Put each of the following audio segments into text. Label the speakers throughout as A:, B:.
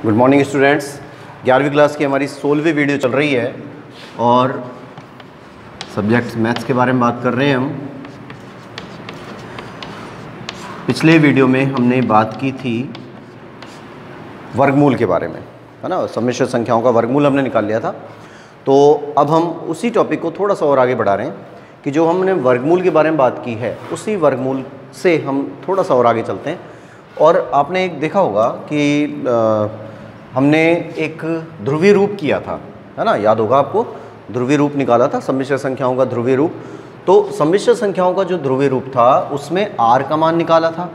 A: Good morning students. 11वीं class की हमारी 16वीं वीडियो चल रही है और सब्जेक्ट मैथ्स के बारे में बात कर रहे हैं हम। पिछले वीडियो में हमने बात की थी वर्गमूल के बारे में, है ना। सम्मिश्र संख्याओं का वर्गमूल हमने निकाल लिया था। तो अब हम उसी टॉपिक को थोड़ा सा और आगे बढ़ा रहे हैं कि जो हमने वर्गमूल के बारे में बात की है उसी वर्गमूल से हम थोड़ा सा और आगे चलते हैं। और आपने एक देखा होगा कि हमने एक ध्रुवीय रूप किया था, है ना, याद होगा आपको। ध्रुवीय रूप निकाला था, सम्मिश्र संख्याओं का ध्रुवीय रूप। तो सम्मिश्र संख्याओं का जो ध्रुवीय रूप था उसमें r का मान निकाला था,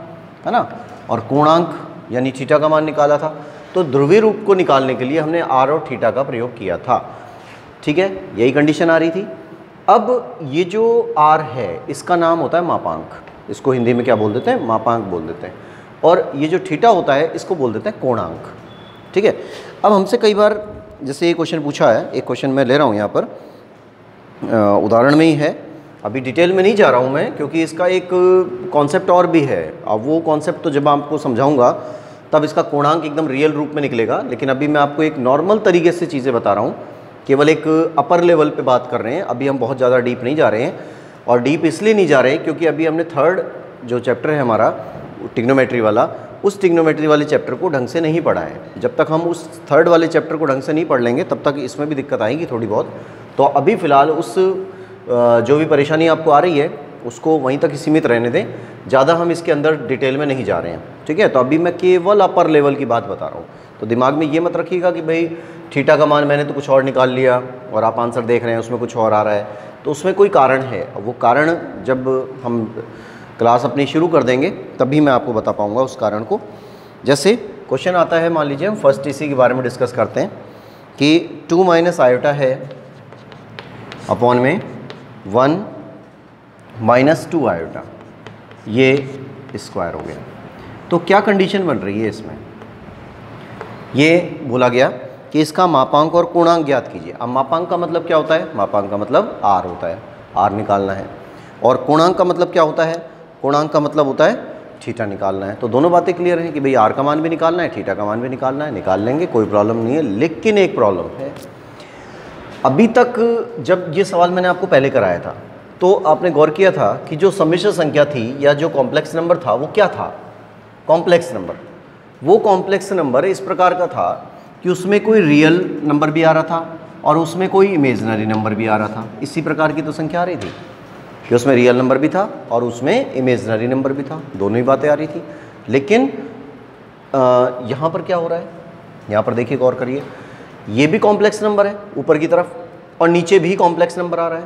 A: है ना, और कोणांक यानी थीटा का मान निकाला था। तो ध्रुवीय रूप को निकालने के लिए हमने r और थीटा का प्रयोग किया था, ठीक है, यही कंडीशन आ रही थी। अब ये जो r है इसका नाम होता है मापांक, इसको हिंदी में क्या बोल देते हैं, मापांक बोल देते हैं। और ये जो थीटा होता है इसको बोल देते हैं कोणांक, ठीक है। अब हमसे कई बार जैसे ये क्वेश्चन पूछा है, एक क्वेश्चन मैं ले रहा हूँ यहाँ पर, उदाहरण में ही है, अभी डिटेल में नहीं जा रहा हूँ मैं क्योंकि इसका एक कॉन्सेप्ट और भी है। अब वो कॉन्सेप्ट तो जब आपको समझाऊंगा तब इसका कोणांक एकदम रियल रूप में निकलेगा। लेकिन अभी मैं आपको एक नॉर्मल तरीके से चीज़ें बता रहा हूँ, केवल एक अपर लेवल पे बात कर रहे हैं। अभी हम बहुत ज़्यादा डीप नहीं जा रहे हैं, और डीप इसलिए नहीं जा रहे हैं क्योंकि अभी हमने थर्ड जो चैप्टर है हमारा ट्रिग्नोमेट्री वाला, उस ट्रिग्नोमेट्री वाले चैप्टर को ढंग से नहीं पढ़ा है। जब तक हम उस थर्ड वाले चैप्टर को ढंग से नहीं पढ़ लेंगे तब तक इसमें भी दिक्कत आएगी थोड़ी बहुत। तो अभी फ़िलहाल उस जो भी परेशानी आपको आ रही है उसको वहीं तक सीमित रहने दें, ज़्यादा हम इसके अंदर डिटेल में नहीं जा रहे हैं, ठीक है। तो अभी मैं केवल अपर लेवल की बात बता रहा हूँ। तो दिमाग में ये मत रखिएगा कि भाई थीटा का मान मैंने तो कुछ और निकाल लिया और आप आंसर देख रहे हैं उसमें कुछ और आ रहा है। तो उसमें कोई कारण है, वो कारण जब हम क्लास अपनी शुरू कर देंगे तभी मैं आपको बता पाऊंगा उस कारण को। जैसे क्वेश्चन आता है, मान लीजिए हम फर्स्ट इसी के बारे में डिस्कस करते हैं कि 2 माइनस आयोटा है अपॉन में 1 माइनस 2 आयोटा, ये स्क्वायर हो गया। तो क्या कंडीशन बन रही है इसमें, ये बोला गया कि इसका मापांक और कोणांक ज्ञात कीजिए। अब मापांक का मतलब क्या होता है, मापांक का मतलब r होता है, r निकालना है। और कोणांक का मतलब क्या होता है, कोणांक का मतलब होता है थीटा निकालना है। तो दोनों बातें क्लियर हैं कि भाई r का मान भी निकालना है, थीटा का मान भी निकालना है, निकाल लेंगे, कोई प्रॉब्लम नहीं है। लेकिन एक प्रॉब्लम है, अभी तक जब ये सवाल मैंने आपको पहले कराया था तो आपने गौर किया था कि जो सम्मिश्र संख्या थी या जो कॉम्प्लेक्स नंबर था वो क्या था, कॉम्प्लेक्स नंबर। वो कॉम्प्लेक्स नंबर इस प्रकार का था कि उसमें कोई रियल नंबर भी आ रहा था और उसमें कोई इमेजिनरी नंबर भी आ रहा था। इसी प्रकार की तो संख्या आ रही थी कि उसमें रियल नंबर भी था और उसमें इमेजिनरी नंबर भी था, दोनों ही बातें आ रही थी। लेकिन यहाँ पर क्या हो रहा है, यहाँ पर देखिए, गौर करिए, ये भी कॉम्प्लेक्स नंबर है ऊपर की तरफ और नीचे भी कॉम्प्लेक्स नंबर आ रहा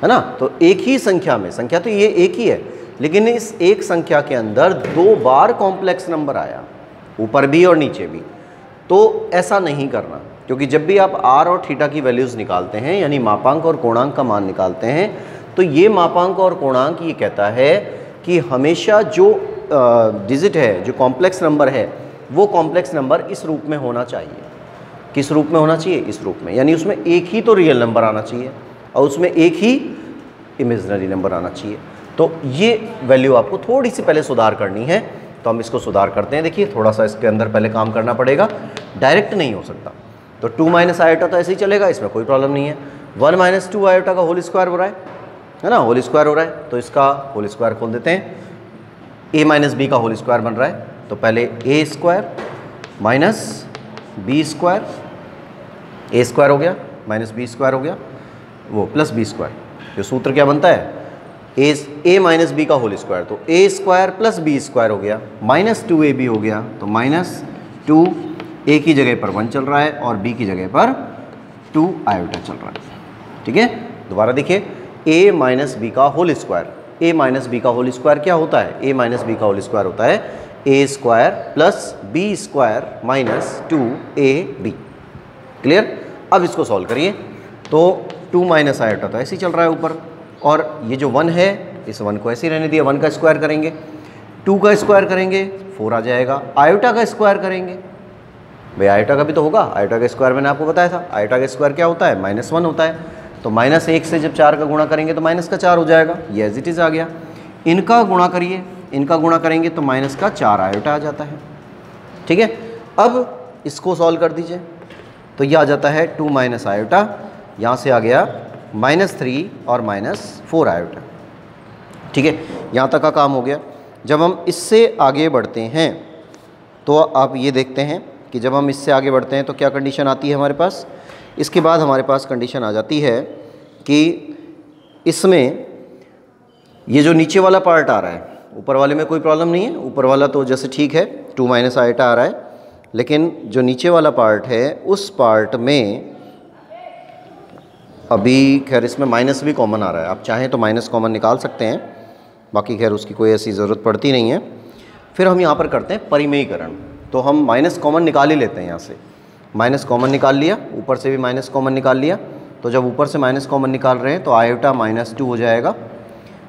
A: है ना। तो एक ही संख्या में, संख्या तो ये एक ही है, लेकिन इस एक संख्या के अंदर 2 बार कॉम्प्लेक्स नंबर आया, ऊपर भी और नीचे भी। तो ऐसा नहीं करना, क्योंकि जब भी आप r और थीटा की वैल्यूज़ निकालते हैं यानी मापांक और कोणांक का मान निकालते हैं, तो ये मापांक और कोणांक ये कहता है कि हमेशा जो डिजिट है, जो कॉम्प्लेक्स नंबर है, वो कॉम्प्लेक्स नंबर इस रूप में होना चाहिए। किस रूप में होना चाहिए, इस रूप में, यानी उसमें एक ही तो रियल नंबर आना चाहिए और उसमें एक ही इमेजिनरी नंबर आना चाहिए। तो ये वैल्यू आपको थोड़ी सी पहले सुधार करनी है, तो हम इसको सुधार करते हैं। देखिए, थोड़ा सा इसके अंदर पहले काम करना पड़ेगा, डायरेक्ट नहीं हो सकता। तो 2 माइनस आयोटा तो ऐसे ही चलेगा, इसमें कोई प्रॉब्लम नहीं है। 1 माइनस 2 आयोटा का होल स्क्वायर हो रहा है ना, होल स्क्वायर हो रहा है, तो इसका होल स्क्वायर खोल देते हैं। a माइनस बी का होल स्क्वायर बन रहा है, तो पहले a square minus B square, a square हो गया माइनस बी स्क्वायर हो गया, वो प्लस बी स्क्वायर। जो सूत्र क्या बनता है, a माइनस बी का होल स्क्वायर, तो a square plus B square हो गया, माइनस 2ab हो गया, तो माइनस 2, a की जगह पर 1 चल रहा है और b की जगह पर 2 आयोटा चल रहा है, ठीक है। दोबारा देखिए, a माइनस बी का whole square, a minus B का होल स्क्वायर क्या होता है, a माइनस बी का होल स्क्वायर होता है a square plus B square minus 2ab। Clear. अब इसको सॉल्व करिए, तो 2 माइनस आयोटा तो ऐसे ही चल रहा है ऊपर, और ये जो 1 है इस 1 को ऐसे ही रहने दिया। 1 का स्क्वायर करेंगे, 2 का स्क्वायर करेंगे 4 आ जाएगा, आयोटा का स्क्वायर करेंगे, भाई आयोटा का भी तो होगा, आयोटा का स्क्वायर मैंने आपको बताया था, आयोटा का स्क्वायर क्या होता है, -1 होता है। तो -1 से जब 4 का गुणा करेंगे तो माइनस का 4 हो जाएगा, ये एज इट इज़ आ गया। इनका गुणा करिए, इनका गुणा करेंगे तो माइनस का 4 आयोटा आ जाता है, ठीक है। अब इसको सॉल्व कर दीजिए, तो ये आ जाता है 2 माइनस आयोटा, यहाँ से आ गया -3 और -4 आयोटा। ठीक है, यहाँ तक का काम हो गया। जब हम इससे आगे बढ़ते हैं तो आप ये देखते हैं कि जब हम इससे आगे बढ़ते हैं तो क्या कंडीशन आती है हमारे पास। इसके बाद हमारे पास कंडीशन आ जाती है कि इसमें ये जो नीचे वाला पार्ट आ रहा है, ऊपर वाले में कोई प्रॉब्लम नहीं है, ऊपर वाला तो जैसे ठीक है 2 माइनस आयोटा आ रहा है, लेकिन जो नीचे वाला पार्ट है उस पार्ट में अभी खैर इसमें माइनस भी कॉमन आ रहा है। आप चाहें तो माइनस कॉमन निकाल सकते हैं, बाकी खैर उसकी कोई ऐसी ज़रूरत पड़ती नहीं है। फिर हम यहाँ पर करते हैं परिमेयीकरण, तो हम माइनस कॉमन निकाल ही लेते हैं। यहाँ से माइनस कॉमन निकाल लिया, ऊपर से भी माइनस कॉमन निकाल लिया, तो जब ऊपर से माइनस कॉमन निकाल रहे हैं तो आयोटा -2 हो जाएगा,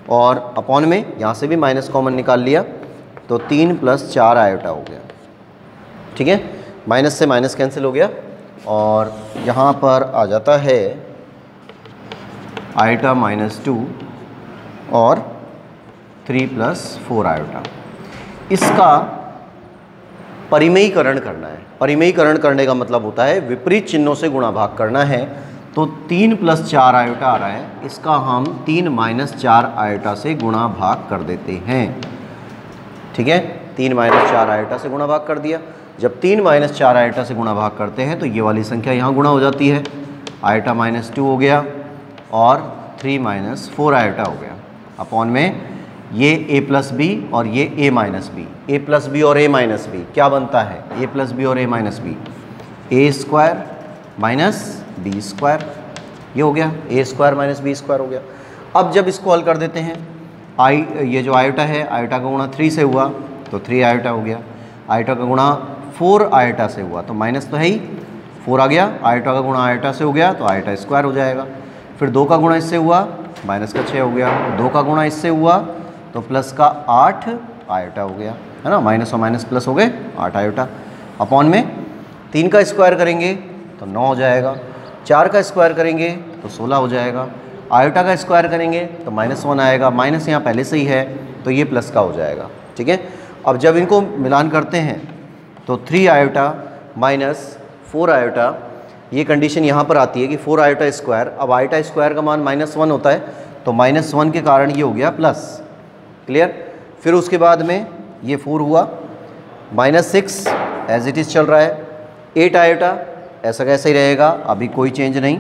A: और अपॉन में यहाँ से भी माइनस कॉमन निकाल लिया तो 3 + 4 आयोटा हो गया। ठीक है, माइनस से माइनस कैंसिल हो गया, और यहाँ पर आ जाता है आयोटा -2 और 3 + 4 आयोटा। इसका परिमेयीकरण करना है। परिमेयीकरण करने का मतलब होता है विपरीत चिन्हों से गुणा भाग करना है। तो 3 + 4 आयोटा आ रहा है, इसका हम 3 - 4 आयोटा से गुणा भाग कर देते हैं। ठीक है, 3 - 4 आयोटा से गुणा भाग कर दिया। जब 3 - 4 आयोटा से गुणा भाग करते हैं तो ये वाली संख्या यहाँ गुणा हो जाती है, आयोटा -2 हो गया और 3 - 4 आयोटा हो गया, अपॉन में ये a + b और ये a - b। a + b और a - b क्या बनता है, a + b और a - b, a² - b², ये हो गया, a² - b² हो गया। अब जब इसको हल कर देते हैं, ये जो आयोटा है, आयोटा का गुणा 3 से हुआ तो 3 आयोटा हो गया, आयोटा का गुणा 4 आयोटा से हुआ तो माइनस तो है ही, 4 आ गया, आयोटा का गुणा आयोटा से हो गया तो आयोटा स्क्वायर हो जाएगा। फिर 2 का गुणा इससे हुआ माइनस का 6 हो गया, 2 का गुणा इससे हुआ तो प्लस का 8 आयोटा हो गया, है ना, माइनस और माइनस प्लस हो गए 8 आयोटा, अपॉन में 3 का स्क्वायर करेंगे तो 9 हो जाएगा, 4 का स्क्वायर करेंगे तो 16 हो जाएगा, आयोटा का स्क्वायर करेंगे तो -1 आएगा, माइनस यहाँ पहले से ही है तो ये प्लस का हो जाएगा। ठीक है, अब जब इनको मिलान करते हैं तो 3 आयोटा -4 आयोटा, ये कंडीशन यहाँ पर आती है कि 4 आयोटा स्क्वायर, अब आयोटा स्क्वायर का मान -1 होता है तो -1 के कारण ये हो गया प्लस। क्लियर। फिर उसके बाद में ये 4 हुआ, -6 एज इट इज़ चल रहा है, 8 आयोटा ऐसा कैसा ही रहेगा, अभी कोई चेंज नहीं।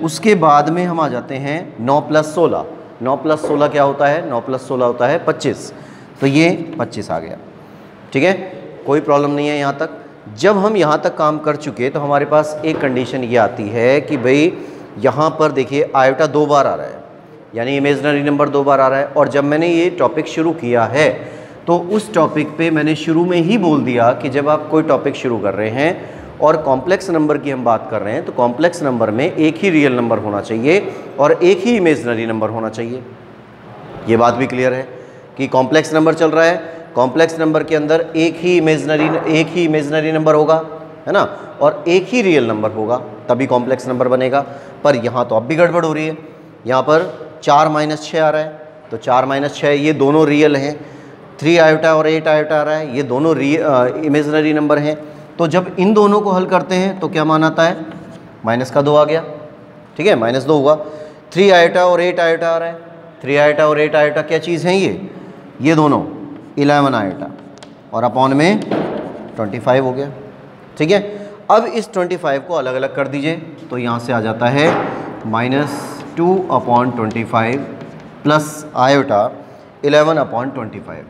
A: उसके बाद में हम आ जाते हैं 9 + 16, 9 + 16 क्या होता है, 9 + 16 होता है 25, तो ये 25 आ गया। ठीक है, कोई प्रॉब्लम नहीं है यहाँ तक। जब हम यहाँ तक काम कर चुके तो हमारे पास एक कंडीशन ये आती है कि भाई यहाँ पर देखिए आयोटा 2 बार आ रहा है, यानी इमेजिनरी नंबर 2 बार आ रहा है। और जब मैंने ये टॉपिक शुरू किया है तो उस टॉपिक पे मैंने शुरू में ही बोल दिया कि जब आप कोई टॉपिक शुरू कर रहे हैं और कॉम्प्लेक्स नंबर की हम बात कर रहे हैं तो कॉम्प्लेक्स नंबर में एक ही रियल नंबर होना चाहिए और एक ही इमेजिनरी नंबर होना चाहिए। ये बात भी क्लियर है कि कॉम्प्लेक्स नंबर चल रहा है, कॉम्प्लेक्स नंबर के अंदर एक ही इमेजिनरी नंबर होगा, है ना, और एक ही रियल नंबर होगा, तभी कॉम्प्लेक्स नंबर बनेगा। पर यहाँ तो अब भी गड़बड़ हो रही है, यहाँ पर 4 - 6 आ रहा है तो 4 - 6 ये दोनों रियल हैं, 3 आयोटा और 8 आयोटा आ रहा है, ये दोनों इमेजिनरी नंबर हैं। तो जब इन दोनों को हल करते हैं तो क्या मान आता है, -2 आ गया। ठीक है, -2 हुआ। 3 आयोटा और 8 आयोटा आ रहा है, 3 आयोटा और 8 आयोटा क्या चीज़ हैं, ये दोनों 11 आयोटा, और अपॉन में 25 हो गया। ठीक है, अब इस 25 को अलग अलग कर दीजिए तो यहाँ से आ जाता है -2/25 प्लस आयोटा 11/25।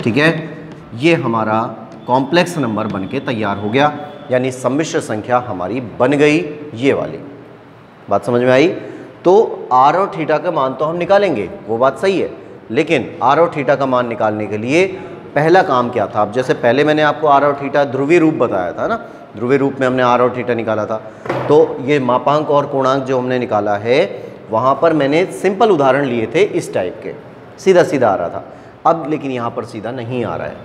A: ठीक है, ये हमारा कॉम्प्लेक्स नंबर बन के तैयार हो गया, यानी सम्मिश्र संख्या हमारी बन गई, ये वाली बात समझ में आई। तो r और थीटा का मान तो हम निकालेंगे, वो बात सही है, लेकिन r और थीटा का मान निकालने के लिए पहला काम क्या था। अब जैसे पहले मैंने आपको r और थीटा ध्रुवीय रूप बताया था ना, ध्रुवीय रूप में हमने r और थीटा निकाला था, तो ये मापांक और कोणांक जो हमने निकाला है वहाँ पर मैंने सिंपल उदाहरण लिए थे इस टाइप के, सीधा सीधा आ रहा था। अब लेकिन यहाँ पर सीधा नहीं आ रहा है।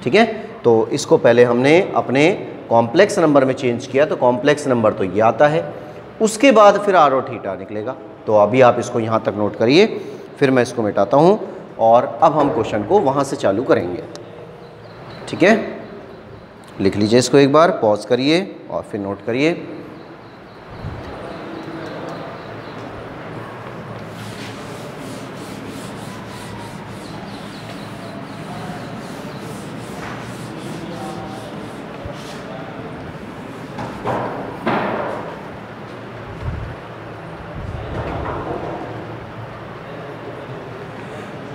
A: ठीक है, तो इसको पहले हमने अपने कॉम्प्लेक्स नंबर में चेंज किया तो कॉम्प्लेक्स नंबर तो ये आता है, उसके बाद फिर r और थीटा निकलेगा। तो अभी आप इसको यहाँ तक नोट करिए, फिर मैं इसको मिटाता हूँ और अब हम क्वेश्चन को वहाँ से चालू करेंगे। ठीक है, लिख लीजिए इसको एक बार, पॉज करिए और फिर नोट करिए।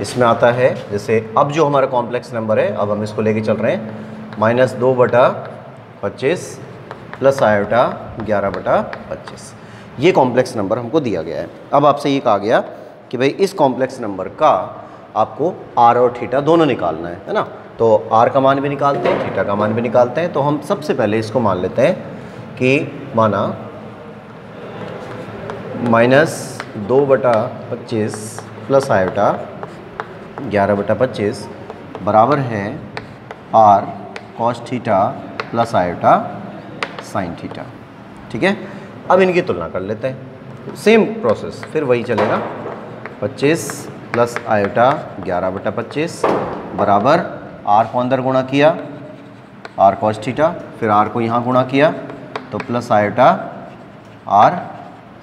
A: इसमें आता है जैसे अब जो हमारा कॉम्प्लेक्स नंबर है, अब हम इसको लेके चल रहे हैं -2/25 प्लस आयोटा 11/25। ये कॉम्प्लेक्स नंबर हमको दिया गया है। अब आपसे ये कहा गया कि भाई इस कॉम्प्लेक्स नंबर का आपको r और थीटा दोनों निकालना है ना। तो r का मान भी निकालते हैं, थीटा का मान भी निकालते हैं। तो हम सबसे पहले इसको मान लेते हैं कि माना -2/25 प्लस आयोटा 11/25 बराबर है r cos theta plus iota sine theta. ठीक है, अब इनकी तुलना कर लेते हैं। सेम प्रोसेस फिर वही चलेगा, 25 प्लस आयोटा 11/25 बराबर r को अंदर गुणा किया r cos थीटा, फिर r को यहाँ गुणा किया तो plus iota r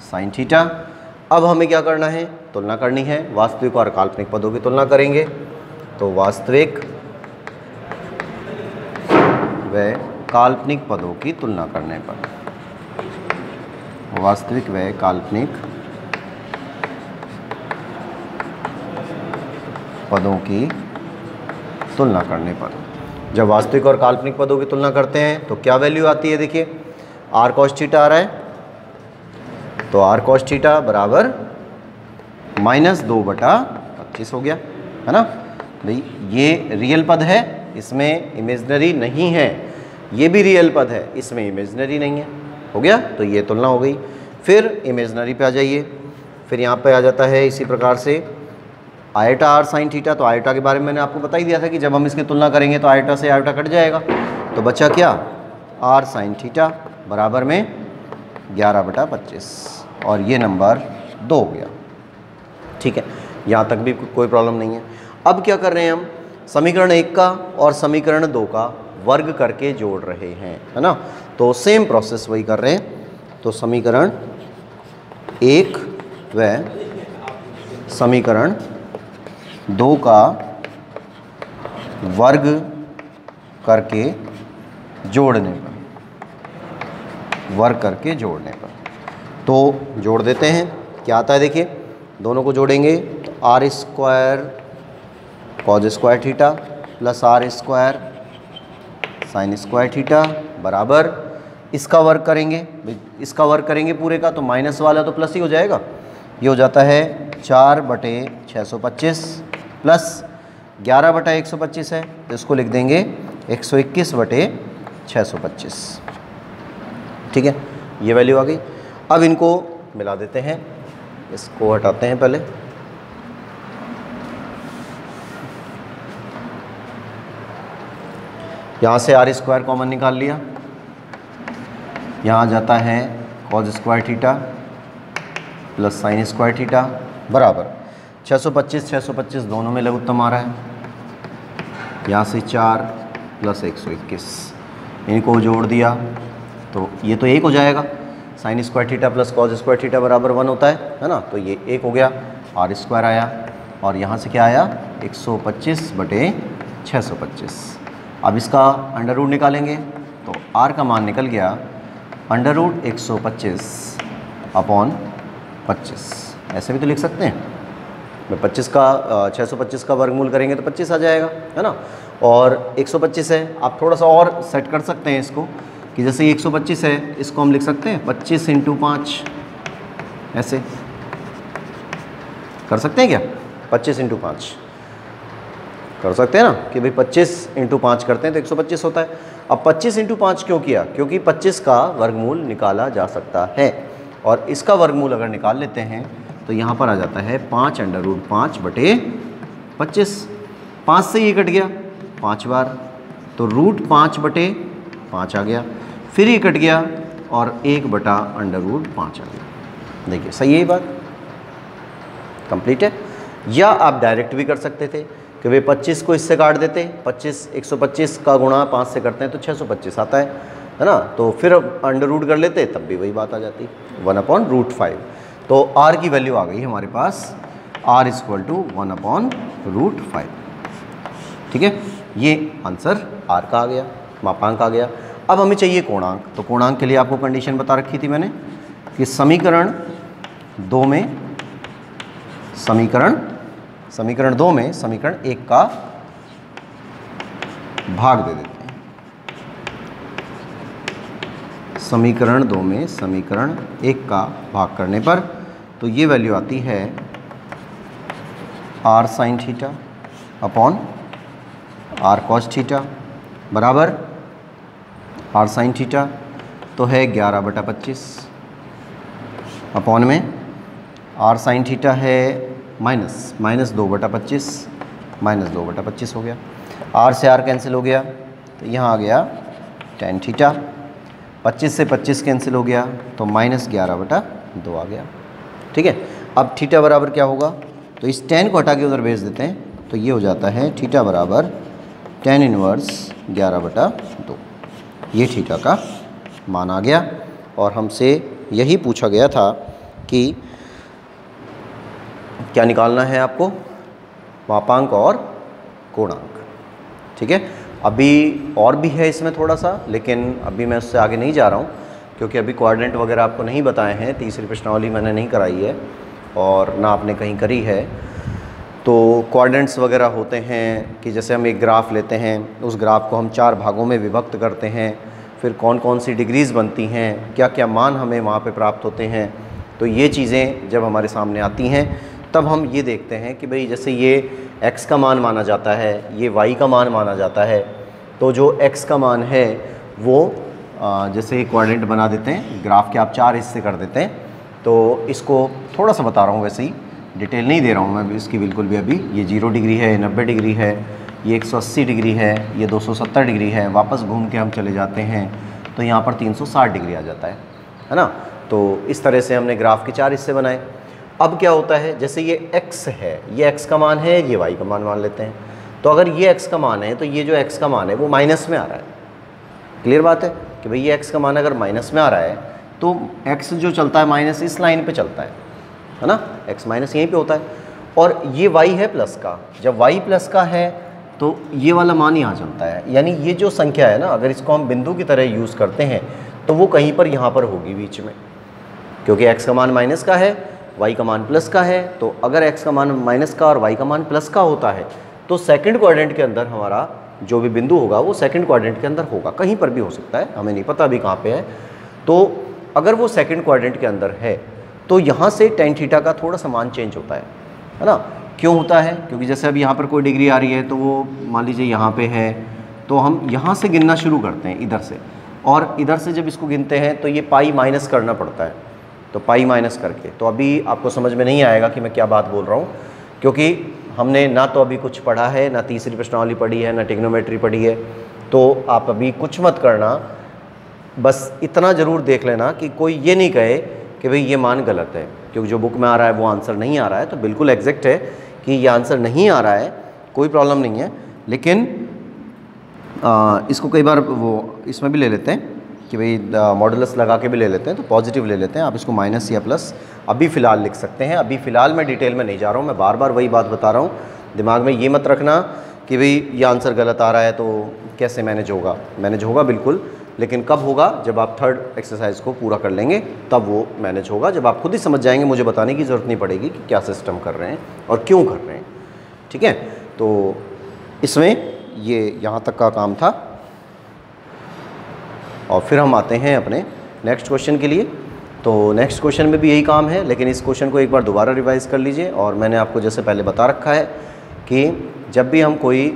A: sine theta. अब हमें क्या करना है, तुलना करनी है। वास्तविक और काल्पनिक पदों की तुलना करेंगे। तो वास्तविक व काल्पनिक पदों की तुलना करने पर, वास्तविक व काल्पनिक पदों की तुलना करने पर, जब वास्तविक और काल्पनिक पदों की तुलना करते हैं तो क्या वैल्यू आती है, देखिए r cos थीटा आ रहा है, तो r cos थीटा बराबर -2/25 हो गया, है ना भाई। ये रियल पद है, इसमें इमेजिनरी नहीं है। ये भी रियल पद है, इसमें इमेजिनरी नहीं है। हो गया, तो ये तुलना हो गई। फिर इमेजिनरी पे आ जाइए, फिर यहाँ पे आ जाता है इसी प्रकार से आयोटा r साइन थीटा। तो आयोटा के बारे में मैंने आपको बता ही दिया था कि जब हम इसकी तुलना करेंगे तो आयोटा से आयोटा कट जाएगा, तो बचा क्या, r साइन थीटा बराबर में 11/25 और ये नंबर 2 हो गया। ठीक है, यहाँ तक भी कोई प्रॉब्लम नहीं है। अब क्या कर रहे हैं हम, समीकरण 1 का और समीकरण 2 का वर्ग करके जोड़ रहे हैं, है ना। तो सेम प्रोसेस वही कर रहे हैं। तो समीकरण 1 व समीकरण 2 का वर्ग करके जोड़ने पर, वर्ग करके जोड़ने पर तो जोड़ देते हैं। क्या आता है, देखिए दोनों को जोड़ेंगे तो r square cause square theta plus r square sine square theta बराबर, इसका वर्ग करेंगे, इसका वर्ग करेंगे पूरे का, तो माइनस वाला तो प्लस ही हो जाएगा। ये हो जाता है 4/625 प्लस 11/125 है, तो इसको लिख देंगे 121/625। ठीक है, ये वैल्यू आ गई। अब इनको मिला देते हैं, इसको हटाते हैं पहले। यहाँ से r स्क्वायर कॉमन निकाल लिया, यहाँ जाता है cause square theta plus sine square theta बराबर 625 दोनों में लघुत्तम आ रहा है। यहाँ से 4 प्लस 121, इनको जोड़ दिया तो ये तो 1 हो जाएगा। Sine square theta plus cos square theta बराबर 1 होता है ना। तो ये 1 हो गया, r स्क्वायर आया और यहाँ से क्या आया 125/625। अब इसका अंडर रूट निकालेंगे तो r का मान निकल गया √125/25। ऐसे भी तो लिख सकते हैं, 25 का 625 का वर्गमूल करेंगे तो 25 आ जाएगा, है ना। और 125 है, आप थोड़ा सा और सेट कर सकते हैं इसको कि जैसे 125 है, इसको हम लिख सकते हैं 25 × 5, ऐसे कर सकते हैं क्या, 25 × 5 कर सकते हैं ना कि भाई 25 × 5 करते हैं तो 125 होता है। अब 25 × 5 क्यों किया, क्योंकि 25 का वर्गमूल निकाला जा सकता है और इसका वर्गमूल अगर निकाल लेते हैं तो यहाँ पर आ जाता है 5√5/25। 5 से ये कट गया 5 बार, तो √5/5 आ गया, फिर ये कट गया और 1/√5 आ गया। देखिए सही है, ये बात कंप्लीट है। या आप डायरेक्ट भी कर सकते थे कि भाई 25 को इससे काट देते, 125 का गुणा 5 से करते हैं तो 625 आता है ना। तो फिर अंडर रूट कर लेते, तब भी वही बात आ जाती, 1/√5। तो r की वैल्यू आ गई हमारे पास, r = 1/√5। ठीक है, ये आंसर r का आ गया, मापांक आ गया। अब हमें चाहिए कोणांक। तो कोणांक के लिए आपको कंडीशन बता रखी थी मैंने कि समीकरण 2 में समीकरण 1 का भाग दे देते हैं। समीकरण 2 में समीकरण 1 का भाग करने पर तो ये वैल्यू आती है r sin theta upon r cos theta बराबर r sin थीटा तो है 11/25 अपॉन में r sin थीटा है माइनस 2/25 -2/25 हो गया। r से r कैंसिल हो गया तो यहाँ आ गया tan थीटा, 25 से 25 कैंसिल हो गया तो -11/2 आ गया। ठीक है, अब थीटा बराबर क्या होगा, तो इस tan को हटा के उधर भेज देते हैं तो ये हो जाता है थीटा बराबर tan इनवर्स 11/2। ये थीटा का मान आ गया। और हमसे यही पूछा गया था कि क्या निकालना है आपको, मापांक और कोणांक। ठीक है, अभी और भी है इसमें थोड़ा सा, लेकिन अभी मैं उससे आगे नहीं जा रहा हूँ क्योंकि अभी कोऑर्डिनेट वगैरह आपको नहीं बताए हैं, तीसरी प्रश्नावली मैंने नहीं कराई है और ना आपने कहीं करी है। तो कोऑर्डिनेट्स वगैरह होते हैं कि जैसे हम एक ग्राफ लेते हैं, उस ग्राफ को हम 4 भागों में विभक्त करते हैं, फिर कौन कौन सी डिग्रीज़ बनती हैं, क्या क्या मान हमें वहाँ पे प्राप्त होते हैं। तो ये चीज़ें जब हमारे सामने आती हैं तब हम ये देखते हैं कि भाई जैसे ये x का मान माना जाता है, ये y का मान माना जाता है, तो जो x का मान है वो जैसे कोऑर्डिनेट बना देते हैं, ग्राफ के आप 4 हिस्से कर देते हैं। तो इसको थोड़ा सा बता रहा हूँ, वैसे ही डिटेल नहीं दे रहा हूँ मैं इसकी बिल्कुल भी। अभी ये 0 डिग्री है, 90 डिग्री है, ये 180 डिग्री है, ये 270 डिग्री है, वापस घूम के हम चले जाते हैं तो यहाँ पर 360 डिग्री आ जाता है ना। तो इस तरह से हमने ग्राफ के 4 हिस्से बनाए। अब क्या होता है, जैसे ये x है, ये x का मान है, ये y का मान मान लेते हैं। तो अगर ये x का मान है तो ये जो x का मान है वो माइनस में आ रहा है। क्लियर बात है कि भाई ये x का मान अगर माइनस में आ रहा है तो x जो चलता है माइनस इस लाइन पे चलता है ना, x माइनस यहीं पे होता है। और ये y है प्लस का, जब y प्लस का है तो ये वाला मान यहाँ चलता है। यानी ये जो संख्या है ना, अगर इसको हम बिंदु की तरह यूज़ करते हैं तो वो कहीं पर यहाँ पर होगी बीच में, क्योंकि x का मान माइनस का है, y का मान प्लस का है। तो अगर x का मान माइनस का और y का मान प्लस का होता है तो सेकंड क्वाड्रेंट के अंदर हमारा जो भी बिंदु होगा वो सेकंड क्वाड्रेंट के अंदर होगा, कहीं पर भी हो सकता है, हमें नहीं पता अभी कहाँ पे है। तो अगर वो सेकंड क्वाड्रेंट के अंदर है तो यहाँ से tan थीटा का थोड़ा सा मान चेंज होता है ना। क्यों होता है, क्योंकि जैसे अब यहाँ पर कोई डिग्री आ रही है तो वो मान लीजिए यहाँ पे है, तो हम यहाँ से गिनना शुरू करते हैं इधर से, और इधर से जब इसको गिनते हैं तो ये पाई माइनस करना पड़ता है। तो पाई माइनस करके, तो अभी आपको समझ में नहीं आएगा कि मैं क्या बात बोल रहा हूँ, क्योंकि हमने ना तो अभी कुछ पढ़ा है, ना तीसरी प्रश्नावली पढ़ी है, ना ट्रिग्नोमेट्री पढ़ी है। तो आप अभी कुछ मत करना, बस इतना ज़रूर देख लेना कि कोई ये नहीं कहे कि भाई ये मान गलत है, क्योंकि जो बुक में आ रहा है वो आंसर नहीं आ रहा है। तो बिल्कुल एग्जैक्ट है कि ये आंसर नहीं आ रहा है, कोई प्रॉब्लम नहीं है। लेकिन इसको कई बार वो इसमें भी ले लेते हैं कि भाई मॉडुलस लगा के भी ले लेते हैं, तो पॉजिटिव ले लेते हैं। आप इसको माइनस या प्लस अभी फ़िलहाल लिख सकते हैं। अभी फ़िलहाल मैं डिटेल में नहीं जा रहा हूँ, मैं बार बार वही बात बता रहा हूँ। दिमाग में ये मत रखना कि भाई ये आंसर गलत आ रहा है तो कैसे मैनेज होगा। मैनेज होगा बिल्कुल, लेकिन कब होगा, जब आप थर्ड एक्सरसाइज को पूरा कर लेंगे तब वो मैनेज होगा। जब आप खुद ही समझ जाएंगे, मुझे बताने की ज़रूरत नहीं पड़ेगी कि क्या सिस्टम कर रहे हैं और क्यों कर रहे हैं। ठीक है, तो इसमें ये यहाँ तक का काम था और फिर हम आते हैं अपने नेक्स्ट क्वेश्चन के लिए। तो नेक्स्ट क्वेश्चन में भी यही काम है, लेकिन इस क्वेश्चन को एक बार दोबारा रिवाइज़ कर लीजिए। और मैंने आपको जैसे पहले बता रखा है कि जब भी हम कोई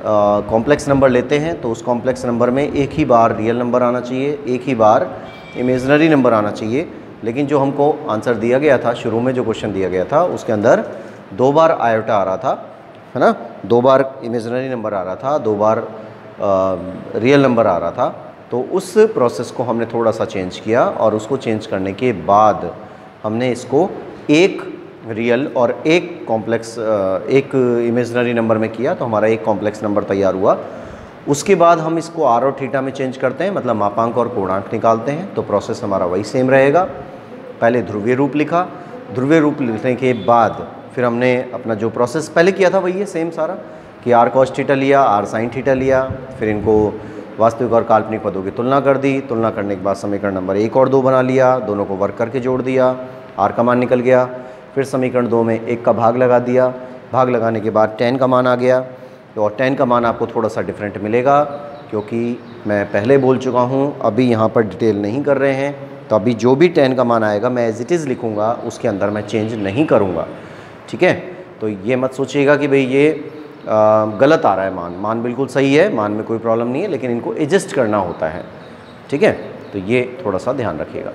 A: कॉम्प्लेक्स नंबर लेते हैं तो उस कॉम्प्लेक्स नंबर में एक ही बार रियल नंबर आना चाहिए, एक ही बार इमेजिनरी नंबर आना चाहिए। लेकिन जो हमको आंसर दिया गया था, शुरू में जो क्वेश्चन दिया गया था उसके अंदर 2 बार आयोटा आ रहा था, है ना, 2 बार इमेजिनरी नंबर आ रहा था, 2 बार रियल नंबर आ रहा था। तो उस प्रोसेस को हमने थोड़ा सा चेंज किया और उसको चेंज करने के बाद हमने इसको एक रियल और एक कॉम्प्लेक्स एक इमेजिनरी नंबर में किया तो हमारा एक कॉम्प्लेक्स नंबर तैयार हुआ। उसके बाद हम इसको आर और थीटा में चेंज करते हैं, मतलब मापांक और पूर्णांक निकालते हैं। तो प्रोसेस हमारा वही सेम रहेगा। पहले ध्रुवीय रूप लिखा, ध्रुवीय रूप लिखने के बाद फिर हमने अपना जो प्रोसेस पहले किया था वही है सेम सारा, कि आर कॉस थीटा लिया, आर साइन थीटा लिया, फिर इनको वास्तविक और काल्पनिक पदों की तुलना कर दी। तुलना करने के बाद समीकरण नंबर 1 और 2 बना लिया, दोनों को वर्क करके जोड़ दिया, आर का मान निकल गया। फिर समीकरण 2 में 1 का भाग लगा दिया, भाग लगाने के बाद tan का मान आ गया। तो tan का मान आपको थोड़ा सा डिफरेंट मिलेगा, क्योंकि मैं पहले बोल चुका हूँ, अभी यहाँ पर डिटेल नहीं कर रहे हैं। तो अभी जो भी tan का मान आएगा मैं एज इट इज़ लिखूँगा, उसके अंदर मैं चेंज नहीं करूँगा, ठीक है। तो ये मत सोचिएगा कि भाई ये गलत आ रहा है, मान बिल्कुल सही है, मान में कोई प्रॉब्लम नहीं है, लेकिन इनको एडजस्ट करना होता है, ठीक है। तो ये थोड़ा सा ध्यान रखिएगा।